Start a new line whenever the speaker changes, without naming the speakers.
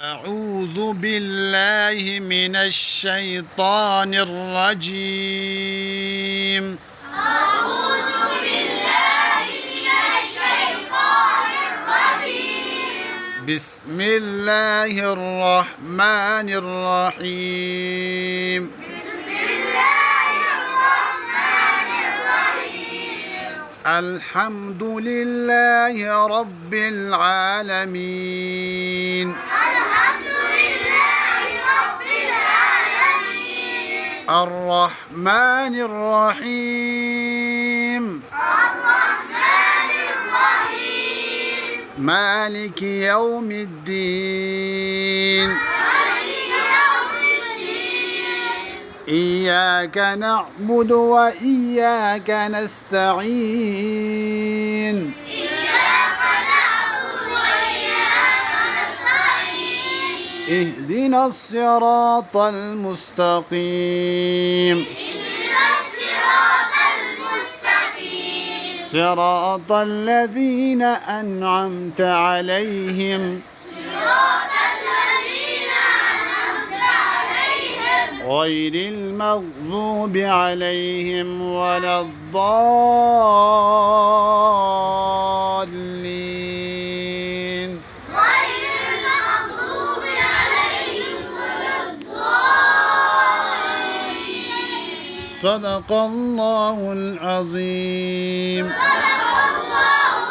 أعوذ بالله من الشيطان الرجيم.
أعوذ بالله من الشيطان الرجيم.
بسم الله الرحمن الرحيم.
بسم الله الرحمن الرحيم.
الحمد لله رب العالمين.
الحمد لله رب العالمين.
الرحمن الرحيم.
الرحمن الرحيم.
مالك يوم الدين.
مالك يوم الدين.
إياك نعبد وإياك نستعين.
إياك نعبد وإياك نستعين.
اهدنا الصراط المستقيم.
اهدنا الصراط المستقيم.
صراط الذين أنعمت عليهم
صراط الذين أنعمت عليهم
غير المغضوب عليهم ولا الضالين.
غير المغضوب عليهم ولا الضالين.
صدق الله العظيم.
صدق الله